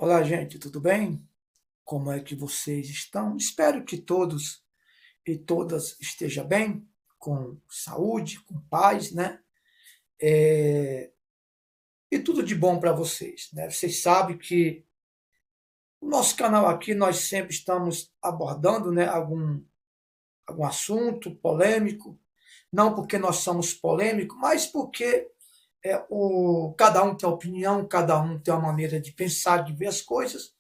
Olá, gente, tudo bem? Como é que vocês estão? Espero que todos e todas estejam bem, com saúde, com paz, né? E tudo de bom para vocês, né? Vocês sabem que o nosso canal aqui nós sempre estamos abordando, né, algum assunto polêmico, não porque nós somos polêmicos, mas porque cada um tem opinião, cada um tem uma maneira de pensar, de ver as coisas.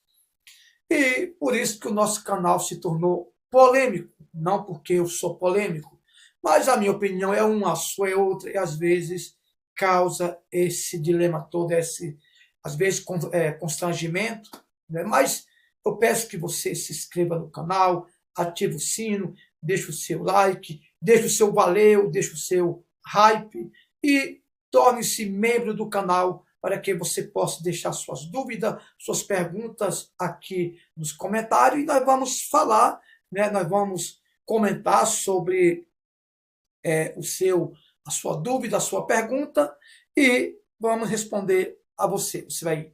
E por isso que o nosso canal se tornou polêmico, não porque eu sou polêmico, mas a minha opinião é uma, a sua é outra, e às vezes causa esse dilema todo, às vezes constrangimento, né? Mas eu peço que você se inscreva no canal, ative o sino, deixe o seu like, deixe o seu valeu, deixe o seu hype e torne-se membro do canal para que você possa deixar suas dúvidas, suas perguntas aqui nos comentários e nós vamos falar, né? Nós vamos comentar sobre o seu, a sua dúvida, a sua pergunta e vamos responder a você. Você vai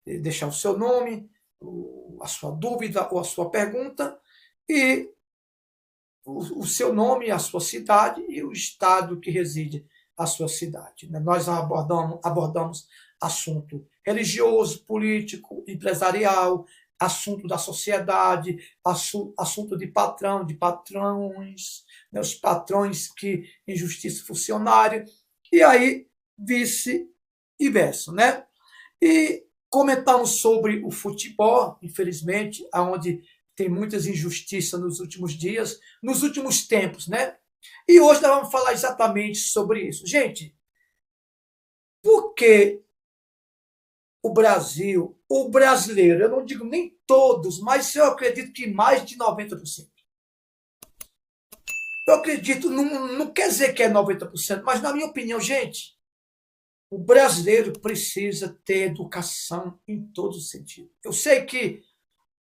deixar o seu nome, a sua dúvida ou a sua pergunta e o seu nome, a sua cidade e o estado que reside a sua cidade. Nós abordamos assunto religioso, político, empresarial, assunto da sociedade, assunto de patrão, de patrões, né, os patrões que injustiça funcionário, e aí vice e verso, né? E comentamos sobre o futebol, infelizmente, onde tem muitas injustiças nos últimos dias, nos últimos tempos, né? E hoje nós vamos falar exatamente sobre isso. Gente, por que o Brasil, o brasileiro, eu não digo nem todos, mas eu acredito que mais de 90%. Eu acredito, não quer dizer que é 90%, mas na minha opinião, gente, o brasileiro precisa ter educação em todos os sentidos. Eu sei que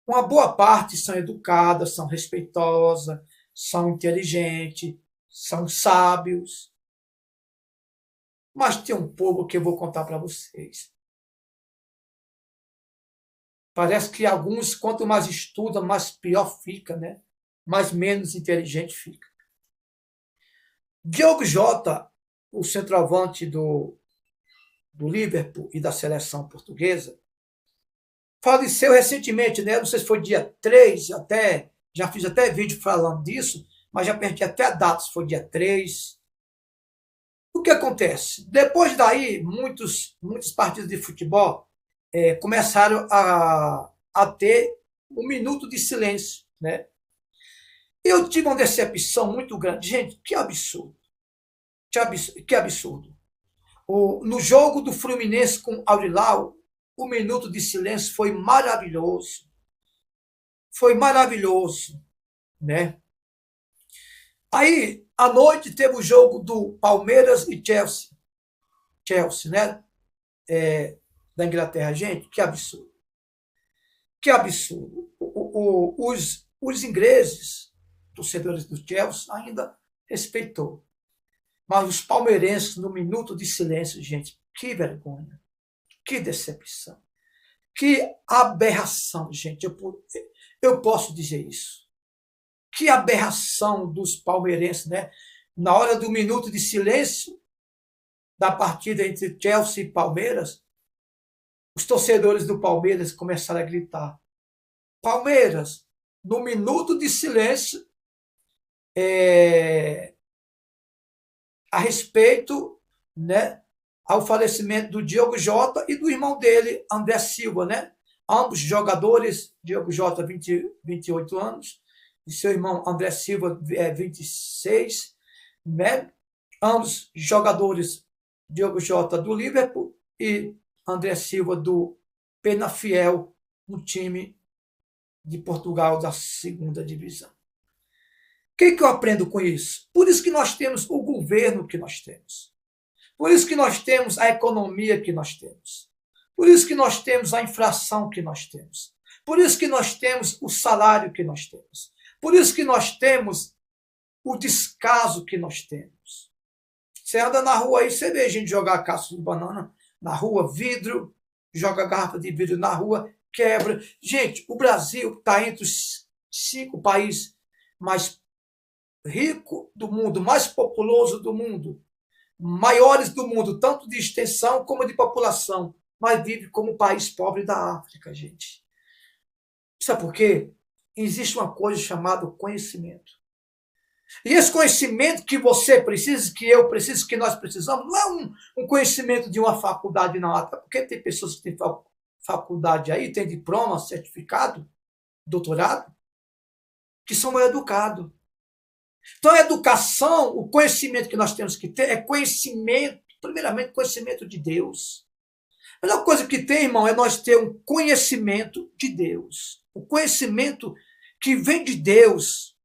uma boa parte são educadas, são respeitosas, são inteligentes, são sábios. Mas tem um povo que eu vou contar para vocês. Parece que alguns, quanto mais estudam, mais pior fica, né? Mais menos inteligente fica. Diogo Jota, o centroavante do Liverpool e da seleção portuguesa, faleceu recentemente, né? Não sei se foi dia 3, até, já fiz até vídeo falando disso, mas já perdi até a data, se foi dia 3. O que acontece? Depois daí, muitos partidos de futebol começaram a ter um minuto de silêncio, né? Eu tive uma decepção muito grande. Gente, que absurdo. Que absurdo. No jogo do Fluminense com Aurilau, o minuto de silêncio foi maravilhoso. Foi maravilhoso, né? Aí, à noite, teve o jogo do Palmeiras e Chelsea. Chelsea, né? Da Inglaterra. Gente, que absurdo. Que absurdo. Os ingleses, torcedores do Chelsea, ainda respeitou. Mas os palmeirenses, no minuto de silêncio, gente, que vergonha. Que decepção. Que aberração, gente. Eu posso dizer isso. Que aberração dos palmeirenses, né? Na hora do minuto de silêncio da partida entre Chelsea e Palmeiras, os torcedores do Palmeiras começaram a gritar: Palmeiras, no minuto de silêncio, a respeito, né, ao falecimento do Diogo Jota e do irmão dele, André Silva, né? Ambos jogadores, Diogo Jota, 28 anos, e seu irmão André Silva, 26, né? Ambos jogadores, Diogo Jota do Liverpool e André Silva do Penafiel, um time de Portugal da segunda divisão. O que eu aprendo com isso? Por isso que nós temos o governo que nós temos. Por isso que nós temos a economia que nós temos. Por isso que nós temos a inflação que nós temos. Por isso que nós temos o salário que nós temos. Por isso que nós temos o descaso que nós temos. Você anda na rua aí, você vê gente jogar caça de banana na rua, vidro, joga garrafa de vidro na rua. quebra. Gente, o Brasil está entre os 5 países mais ricos do mundo, mais populoso do mundo, maiores do mundo, tanto de extensão como de população, mas vive como um país pobre da África, gente. Sabe por quê? Existe uma coisa chamada conhecimento. E esse conhecimento que você precisa, que eu preciso, que nós precisamos, não é um conhecimento de uma faculdade, não. Até porque tem pessoas que têm faculdade aí, têm diploma, certificado, doutorado, que são mal educados. Então, a educação, o conhecimento que nós temos que ter é conhecimento, primeiramente, conhecimento de Deus. A melhor coisa que tem, irmão, é nós ter um conhecimento de Deus. O conhecimento que vem de Deus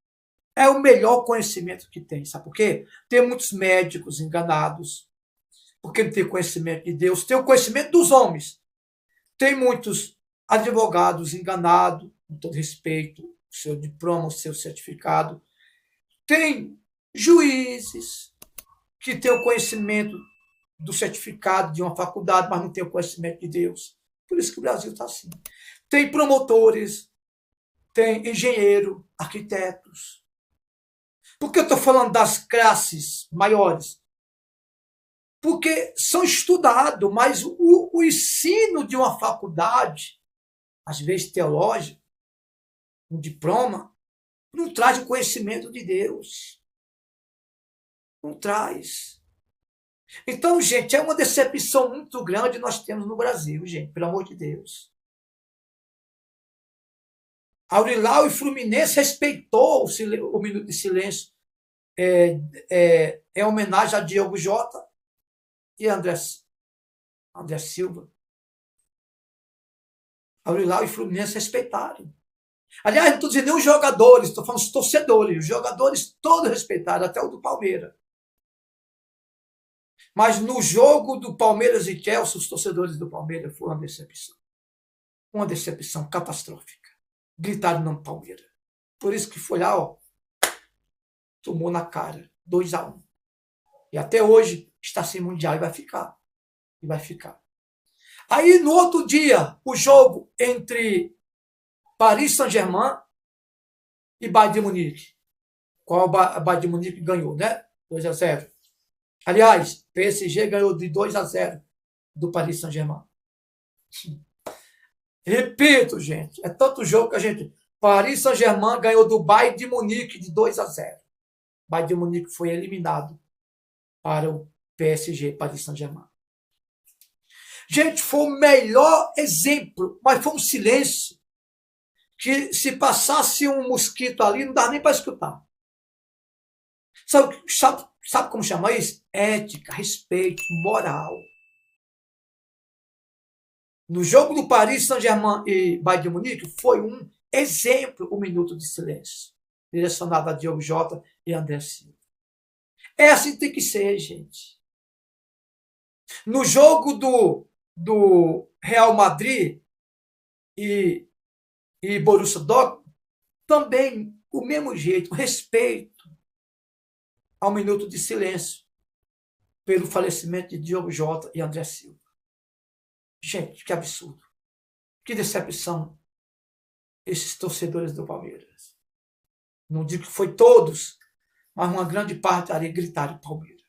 é o melhor conhecimento que tem. Sabe por quê? Tem muitos médicos enganados, porque não tem conhecimento de Deus. Tem o conhecimento dos homens. Tem muitos advogados enganados, com todo respeito, o seu diploma, o seu certificado. Tem juízes que têm o conhecimento do certificado de uma faculdade, mas não têm o conhecimento de Deus. Por isso que o Brasil está assim. Tem promotores, tem engenheiro, arquitetos. Por que eu estou falando das classes maiores? Porque são estudados, mas o ensino de uma faculdade, às vezes teológica, um diploma, não traz o conhecimento de Deus. Não traz. Então, gente, é uma decepção muito grande que nós temos no Brasil, gente, pelo amor de Deus. Aurilau e Fluminense respeitou o minuto de silêncio em homenagem a Diogo Jota e André Silva. Aurilau e Fluminense respeitaram. Aliás, não estou dizendo nem os jogadores, estou falando os torcedores. Os jogadores todos respeitaram, até o do Palmeiras. Mas no jogo do Palmeiras e Chelsea, os torcedores do Palmeiras foram uma decepção. Uma decepção catastrófica. Gritaram no Palmeiras. Por isso que foi lá, ó, tomou na cara, 2-1. E até hoje está sem mundial e vai ficar. E vai ficar. Aí, no outro dia, o jogo entre Paris Saint-Germain e Bayern de Munique. Qual o Bayern de Munique ganhou, né? 2-0. Aliás, PSG ganhou de 2-0 do Paris Saint-Germain. Repito, gente, é tanto jogo que a gente... Paris Saint-Germain ganhou do Bayern de Munique de 2-0. Bayern de Munique foi eliminado para o PSG, Paris Saint-Germain. Gente, foi o melhor exemplo, mas foi um silêncio que se passasse um mosquito ali, não dá nem para escutar. Sabe como chama isso? Ética, respeito, moral. No jogo do Paris Saint-Germain e Bayern de Munique, foi um exemplo o minuto de silêncio, direcionado a Diogo Jota e André Silva. É assim que tem que ser, gente. No jogo do Real Madrid e Borussia Dortmund, também o mesmo jeito, respeito ao minuto de silêncio pelo falecimento de Diogo Jota e André Silva. Gente, que absurdo. Que decepção esses torcedores do Palmeiras. Não digo que foi todos, mas uma grande parte ali gritaram Palmeiras.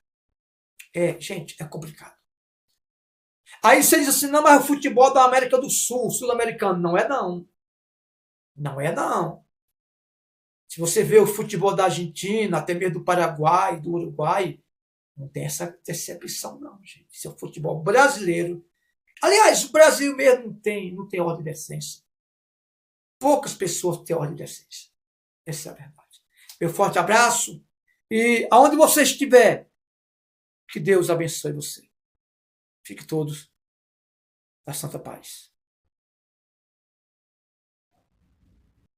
Gente, é complicado. Aí você diz assim, não, mas o futebol da América do Sul, sul-americano, não é não. Não é não. Se você vê o futebol da Argentina, até mesmo do Paraguai, do Uruguai, não tem essa decepção não, gente. Isso é o futebol brasileiro. Aliás, o Brasil mesmo não tem ordem de decência. Poucas pessoas têm ordem de decência. Essa é a verdade. Meu forte abraço e aonde você estiver, que Deus abençoe você. Fique todos na santa paz.